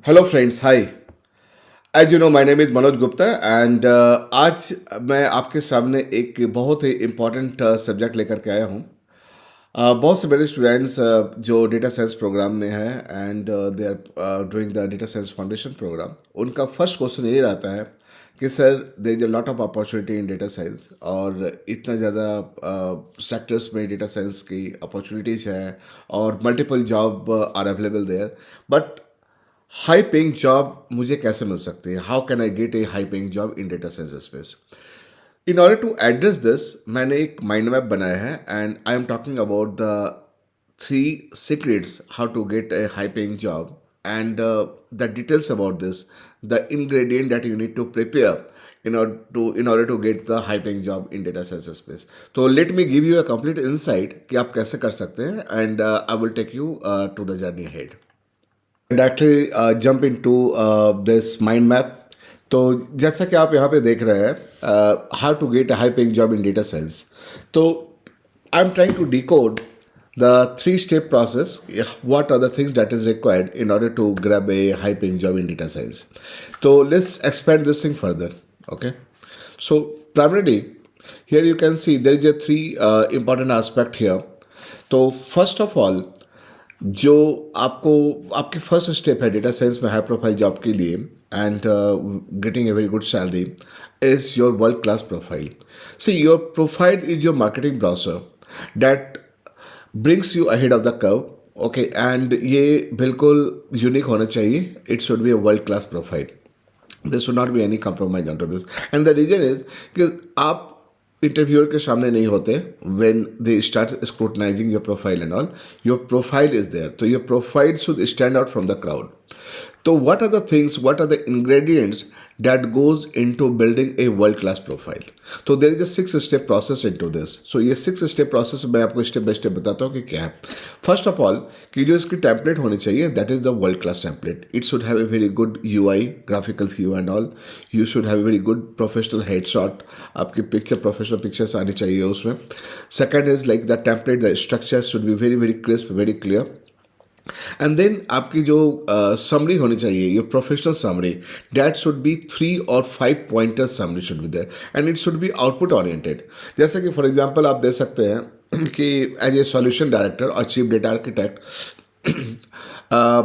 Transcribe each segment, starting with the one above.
Hello friends, hi. As you know, my name is Manoj Gupta and आज मैं आपके सामने एक बहुत ही इम्पॉर्टेंट सब्जेक्ट लेकर के आया हूँ। बहुत से मेरे स्टूडेंट्स जो डेटा साइंस प्रोग्राम में हैं and they are doing the data science foundation program, उनका फर्स्ट क्वेश्चन ये रहता है कि sir, there is a lot of opportunity in data science और इतना ज़्यादा सेक्टर्स में डेटा साइंस की अपॉर्चुनिटीज़ हैं और multiple job are available there, but high paying job मुझे कैसे मिल सकती है? How can I get a high paying job in data science space? In order to address this, मैंने एक माइंड मैप बनाया है and I am talking about the three secrets how to get a high paying job and the details about this, the ingredient that you need to prepare in order to get the high paying job in data science space. So let me give you a complete insight कि आप कैसे कर सकते हैं and I will take you to the journey ahead. Directly jump into this mind map. तो जैसा कि आप यहाँ पे देख रहे हैं, how to get a high paying job in data science, तो I am trying to decode the three step process. What are the things that is required in order to grab a high paying job in data science? So let's expand this thing further. Okay, so primarily here you can see there is a three important aspect here. तो first of all, जो आपको आपकी first step है data science में high profile job के लिए and getting a very good salary is your world class profile. See, your profile is your marketing browser that brings you ahead of the curve. Okay, and ये बिल्कुल unique होना चाहिए. It should be a world class profile. there should not be any compromise onto this, and the reason is कि आप interviewer के सामने नहीं होते when they start scrutinizing your profile and all. Your profile is there, तो your profile should stand out from the crowd. So what are the things, what are the ingredients that goes into building a world class profile? So there is a 6 step process into this. So ये 6 step process मैं आपको step by step बताता हूँ कि क्या है. First of all, कि जो इसकी टेम्पलेट होनी चाहिए, that is the world class template. It should have a very good UI, graphical view and all. You should have a very good professional headshot. आपकी पिक्चर प्रोफेशनल पिक्चर्स आनी चाहिए उसमें. Second is like the template, the structure should be very very crisp, very clear. And then आपकी जो summary होनी चाहिए, your professional summary, that should be 3 or 5 pointer summary should be there and it should be output oriented. जैसे कि for example आप दे सकते हैं कि एज ए सॉल्यूशन डायरेक्टर और चीफ डेटा आर्किटेक्ट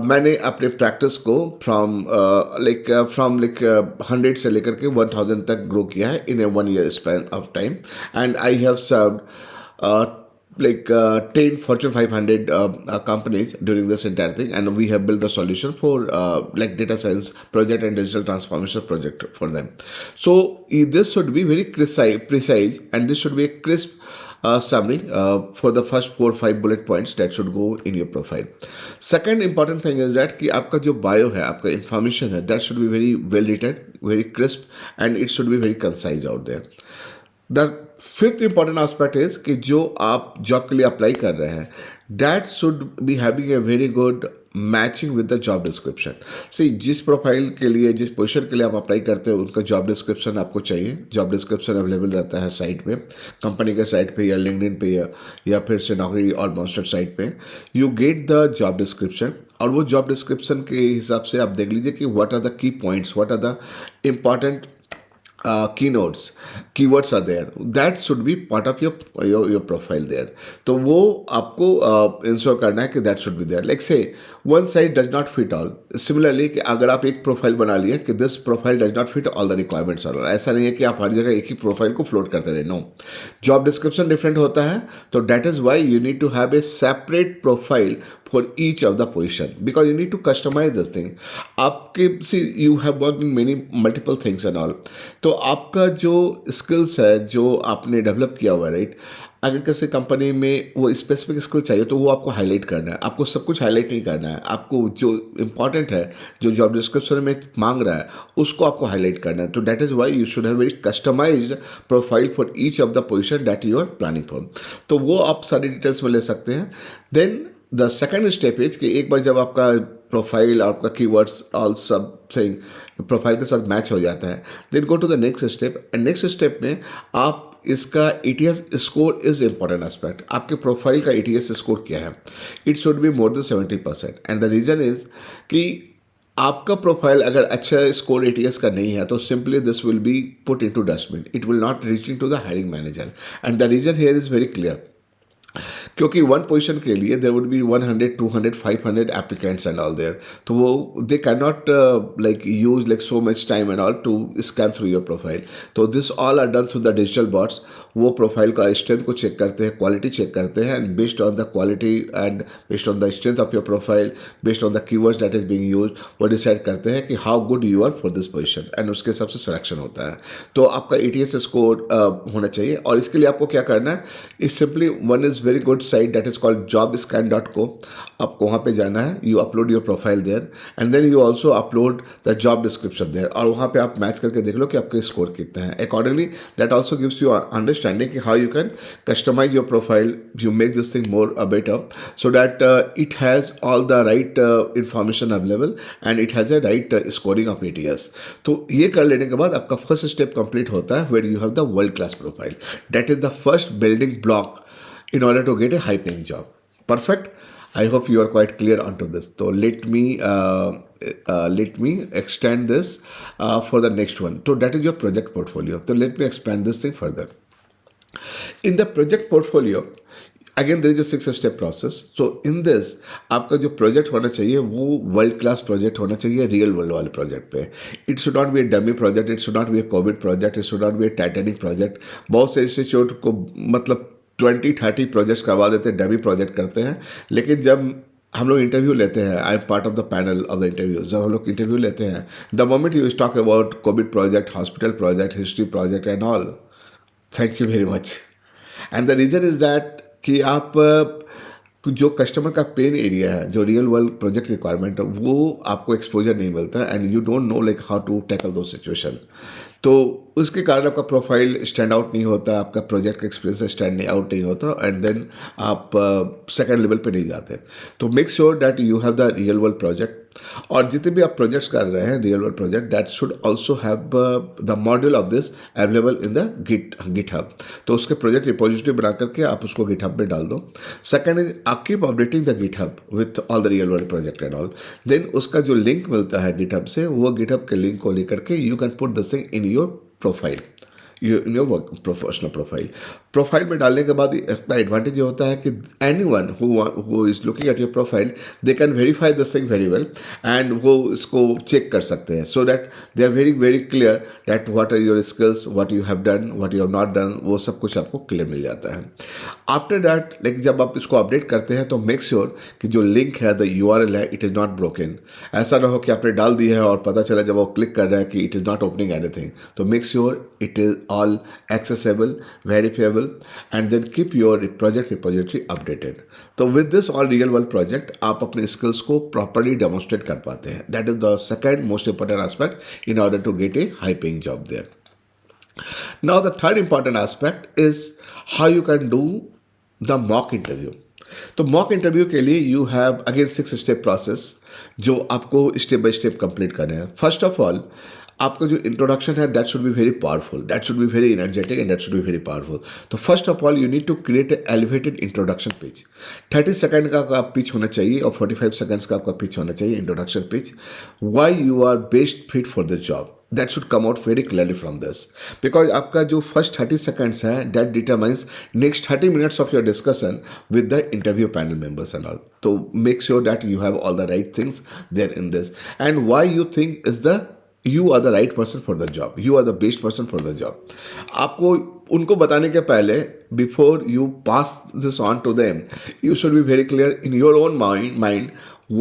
मैंने अपने प्रैक्टिस को फ्रॉम 100 से लेकर के 1000 तक ग्रो किया है इन ए 1 year span of time. And I have served 10 Fortune 500 companies during this entire thing, and we have built the solution for like data science project and digital transformation project for them. So this should be very precise, and this should be a crisp summary for the first 4 or 5 bullet points that should go in your profile. Second important thing is that कि आपका जो bio है, आपका information है, that should be very well written, very crisp, and it should be very concise out there. The fifth important aspect is कि जो आप job के लिए अप्लाई कर रहे हैं, that should be having a very good matching with the job description. See, जिस profile के लिए, जिस पोजीशन के लिए आप अप्लाई करते हो, उनका जॉब डिस्क्रिप्शन आपको चाहिए. जॉब डिस्क्रिप्शन अवेलेबल रहता है साइट पे, कंपनी के साइट पे या लिंक्डइन पे या फिर से नौकरी और मॉन्स्टर साइट पे. You get the job description, और वो जॉब डिस्क्रिप्शन के हिसाब से आप देख लीजिए कि what are the key points, what are the important keynotes, keywords are there, that should be part of your profile there. तो वो आपको इंश्योर करना है कि that should be there. Like say one size does not fit all. Similarly, कि अगर आप एक प्रोफाइल बना लिए कि this profile does not fit all the requirements are, ऐसा नहीं है कि आप हर जगह एक ही प्रोफाइल को फ्लोट करते रहे. नो, जॉब डिस्क्रिप्शन डिफरेंट होता है, तो that is why you need to have a separate profile for each of the position, because you need to customize this thing. आपके see you have worked in many multiple things and all. तो आपका जो skills है, जो आपने develop किया हुआ है, राइट, अगर किसी कंपनी में वो स्पेसिफिक स्किल चाहिए तो वो आपको हाईलाइट करना है. आपको सब कुछ हाईलाइट नहीं करना है. आपको जो इम्पॉर्टेंट है, जो जॉब डिस्क्रिप्शन में मांग रहा है, उसको आपको हाईलाइट करना है. तो that is why you should have very customized profile for each of the position that you are planning for. तो वो आप सारी डिटेल्स में ले सकते हैं. Then the second step is कि एक बार जब आपका प्रोफाइल, आपका कीवर्ड्स ऑल सब थिंग प्रोफाइल के साथ मैच हो जाता है, then go to the next step. And next step में आप इसका ETS score is important aspect. आपके प्रोफाइल का ETS स्कोर क्या है? It should be more than 70%. And the reason is कि आपका प्रोफाइल अगर अच्छा स्कोर एटीएस का नहीं है तो simply this will be put into dustbin, it will not reaching to the hiring manager and the reason here is very clear, क्योंकि one position के लिए there would be 100 200 500 applicants and all there, तो वो they can not like use like so much time and all to scan through your profile. तो this all are done through the digital bots. वो profile का strength को check करते हैं, quality check करते हैं, and based on the quality and based on the strength of your profile, based on the keywords that is being used, वो decide करते हैं कि how good you are for this position, and उसके हिसाब से selection होता है। तो आपका एटीएस स्कोर होना चाहिए, और इसके लिए आपको क्या करना है, it's simply one is very good site that is called jobscan.co। आपको वहाँ पे जाना है, you upload your profile there and then you also upload the job description there, और वहाँ पे आप मैच करके देख लो कि आपके स्कोर कितने हैं। Accordingly that also gives you understanding कि how you can customize your profile, you make this thing more better so that it has all the right information available and it has a right scoring of ATS. तो ये कर लेने के बाद आपका first step complete होता है where you have the world class profile, that is the first building block in order to get a high paying job. Perfect. I hope you are quite clear onto this. So let me extend this for the next one. So that is your project portfolio. So let me expand this thing further. In the project portfolio, again there is a 6 step process. So in this आपका जो project होना चाहिए वो world class project होना चाहिए, real world वाले project पे। It should not be A dummy project, it should not be A Covid project, it should not be A Titanic project. बहुत से इंस्टीट्यूट को मतलब 20-30 प्रोजेक्ट्स करवा देते हैं, डमी प्रोजेक्ट करते हैं, लेकिन जब हम लोग इंटरव्यू लेते हैं, I am part of the panel of the interview, जब हम लोग इंटरव्यू लेते हैं, the moment you talk about Covid project, hospital project, history project and all, thank you very much. And the reason is that कि आप जो customer का pen area है, जो रियल वर्ल्ड प्रोजेक्ट रिक्वायरमेंट है, वो आपको एक्सपोजर नहीं मिलता and you don't know like how to tackle दो सिचुएशन। तो उसके कारण आपका प्रोफाइल स्टैंड आउट नहीं होता, आपका प्रोजेक्ट का एक्सपीरियंस स्टैंड आउट नहीं होता, एंड देन आप सेकंड लेवल पे नहीं जाते। तो make sure that you have the real world project, और जितने भी आप प्रोजेक्ट्स कर रहे हैं real world project, that should also have the module of this available in the GitHub. तो उसके प्रोजेक्ट रिपोजिटरी बना करके आप उसको गिटहब में डाल दो। सेकंड इज आप keep updating the GitHub with all the real world project and all. Then उसका जो लिंक मिलता है गिटहब से, वो गिटहब के लिंक को लेकर के you can put this thing in your profile, in your work professional profile में डालने के बाद इसका एडवांटेज ये होता है कि anyone who is looking at your profile, they can verify this thing very well and वो इसको चेक कर सकते हैं, so that they are very very clear that what are your skills, what you have done, what you have not done, वो सब कुछ आपको clear मिल जाता है। आफ्टर दैट लाइक जब आप इसको अपडेट करते हैं तो मेक श्योर कि जो लिंक है, द URL है, इट इज़ नॉट ब्रोकन। ऐसा ना हो कि आपने डाल दिया है और पता चला जब वो क्लिक कर रहा है कि it is not opening anything. तो make sure it is all accessible, verifiable, and then keep your project repository updated. तो with this all real world project आप अपने skills को properly demonstrate कर पाते हैं। That is the second most important aspect in order to get a high paying job there. Now the third important aspect is how you can do the mock interview. तो mock interview के लिए you have again 6 step process जो आपको step by step complete करने हैं। First of all आपका जो introduction है that should be very powerful, that should be very energetic and that should be very powerful. तो first of all you need to create a elevated introduction pitch. 30 second का आपका pitch होना चाहिए और 45 seconds का आपका pitch होना चाहिए, introduction pitch. Why you are best fit for this job, that should come out very clearly from this, because आपका जो first 30 seconds है that determines next 30 minutes of your discussion with the interview panel members and all. So make sure that you have all the right things there in this, and why you think is the you are the right person for the job, you are the best person for the job. आपको उनको बताने के पहले before you pass this on to them, you should be very clear in your own mind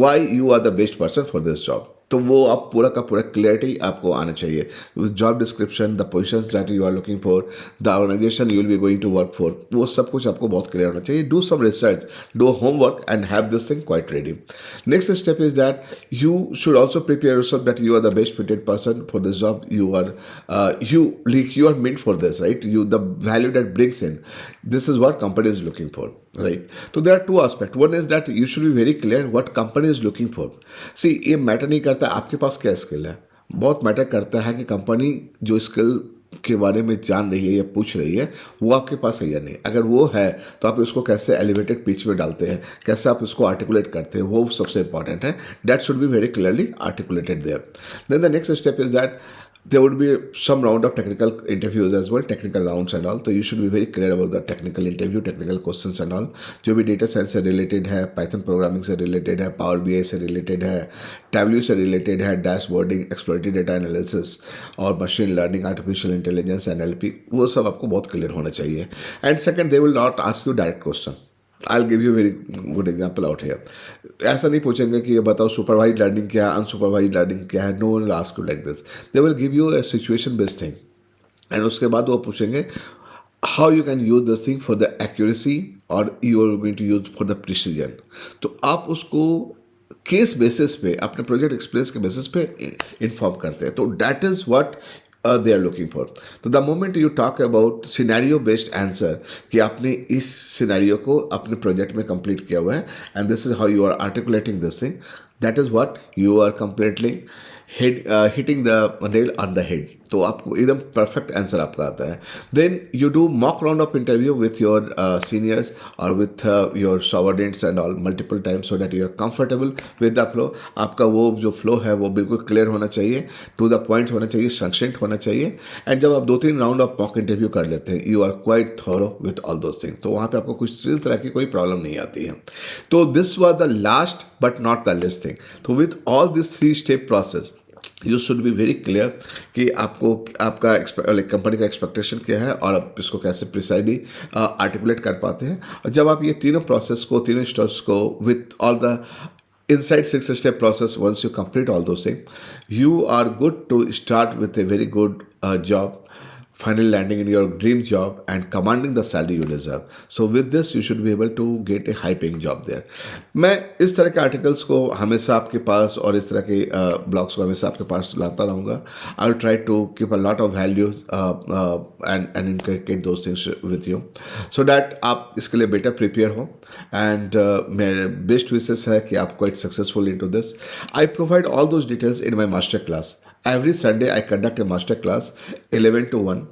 why you are the best person for this job. तो वो आप पूरा का पूरा क्लियरिटी आपको आना चाहिए। Job description, the positions that you are looking for, the organisation you will be going to work for, वो सब कुछ आपको बहुत क्लियर होना चाहिए। Do some research, do homework and have this thing quite ready. Next step is that you should also prepare yourself that you are the best fitted person for this job, you are meant for this, right? The value that brings in, this is what company is looking for, right? So there are two aspects. One is that you should be very clear what company is looking for. See, ये matter नहीं करता आपके पास क्या skill है, बहुत matter करता है कि कंपनी जो स्किल के बारे में जान रही है या पूछ रही है, वो आपके पास है या नहीं। अगर वो है तो आप उसको कैसे एलिवेटेड पिच में डालते हैं, कैसे आप उसको आर्टिकुलेट करते हैं, वो सबसे इंपॉर्टेंट है। That should be very clearly articulated there. Then the next step is that there would be some round of technical interviews as well, technical rounds and all. So you should be very clear about the technical interview, technical questions and all. जो भी data science से related है, Python programming से related है, power BI से related है, Tableau से related है, डैशबोर्डिंग, एक्सप्लोरेटिव डेटा एनालिसिस और machine learning, artificial intelligence, NLP, वो सब आपको बहुत क्लियर होना चाहिए। And second, they will not ask you direct question. I'll give you a very good example out here. ऐसा नहीं पूछेंगे कि ये बताओ सुपरवाइज लर्निंग क्या है, अनसुपरवाइज लर्निंग क्या है। No one will ask you like this. They will give you a situation based thing and उसके बाद वो पूछेंगे how you can use this thing for the accuracy और you are going to use for the precision. तो आप उसको case basis पे, अपने प्रोजेक्ट एक्सपीरियंस के बेसिस पे इन्फॉर्म करते हैं। तो that is what they are looking for. तो the moment you talk about scenario based answer कि आपने इस सिनेरियो को अपने प्रोजेक्ट में कंप्लीट किया हुआ है and this is how you are articulating this thing, that is what you are completely hitting the nail on the head. तो आपको एकदम परफेक्ट आंसर आपका आता है। Then you do mock round of interview with your seniors और with your subordinates and all multiple times so that you are comfortable with the flow. आपका वो जो फ्लो है वो बिल्कुल क्लियर होना चाहिए, टू द पॉइंट होना चाहिए, सब्सटेंट होना चाहिए। एंड जब आप 2-3 राउंड ऑफ मॉक इंटरव्यू कर लेते हैं, you are quite thorough with all those things. तो वहाँ पे आपको कुछ इस तरह की कोई प्रॉब्लम नहीं आती है। तो this was the last but not the least thing. तो with all this 3 step process you should be very clear कि आपको आपका कंपनी का एक्सपेक्टेशन क्या है और आप इसको कैसे प्रिसाइडली आर्टिकुलेट कर पाते हैं। और जब आप ये तीनों प्रोसेस को, तीनों स्टेप्स को with all the inside 6-step process, once you complete all those things, you are good to start with a very good job, finally landing in your dream job and commanding the salary you deserve. So with this you should be able to get a high paying job there. मैं इस तरह के articles को हमेशा आपके पास और इस तरह के ब्लॉग्स को हमेशा आपके पास लाता रहूँगा। I will try to keep a lot of values and inculcate those things with you so that आप इसके लिए बेटर प्रिपेयर हो। एंड मेरे बेस्ट विशेस है कि आप quite successful in to this. I provide all those details in my master class. Every Sunday, I conduct a master class 11 to 1,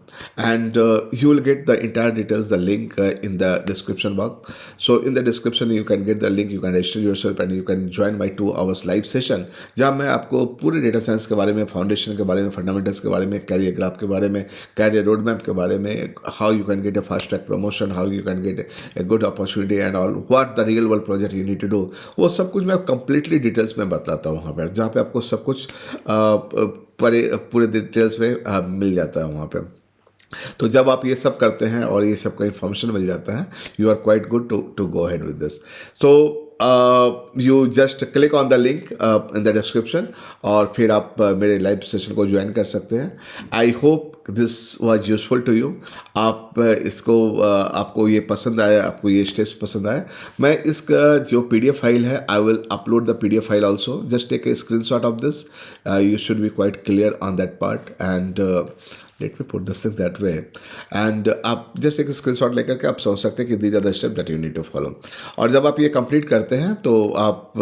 and you will get the entire details, the link in the description box. So in the description, you can get the link, you can register yourself, and you can join my 2 hours live session, जहाँ मैं आपको पूरे data science के बारे में, foundation के बारे में, फंडामेंटल्स के बारे में, कैरियर ग्राफ के बारे में, कैरियर रोड मैप के बारे में, how you can get a fast track promotion, how you can get a good opportunity and all, what the real world project you need to do, वो सब कुछ मैं completely डिटेल्स में बताता हूँ वहाँ पर, जहाँ पे आपको सब कुछ पूरे डिटेल्स में मिल जाता है वहाँ पे। तो जब आप ये सब करते हैं और ये सब का इन्फॉर्मेशन मिल जाता है, you are quite good to go ahead with this. तो you just click on the link in the description और फिर आप मेरे लाइव सेशन को ज्वाइन कर सकते हैं। I hope this was useful to you. आप इसको आपको ये पसंद आया, आपको ये स्टेप्स पसंद आया। मैं इसका जो PDF फाइल है, I will upload the PDF file also. Just take a screenshot of this. You should be quite clear on that part and let me put this thing that way. And आप just एक screenshot लेकर के आप समझ सकते हैं कि these are the step that you need to follow. और जब आप ये कंप्लीट करते हैं तो आप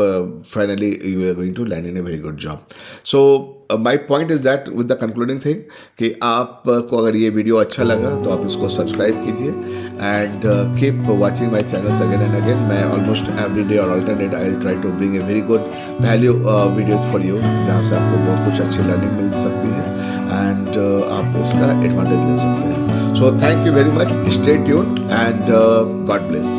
finally you are going to land in A very good job. So my point is that with the concluding thing कि आपको अगर ये वीडियो अच्छा लगा तो आप इसको सब्सक्राइब कीजिए and keep watching my channels again and again. मैं ऑलमोस्ट एवरी डे और alternate I will try to bring a very good value videos for you, जहाँ से आपको बहुत कुछ अच्छी लर्निंग मिल सकती है एंड आप उसका एडवांटेज ले सकते हैं। So thank you very much, stay tuned and God bless.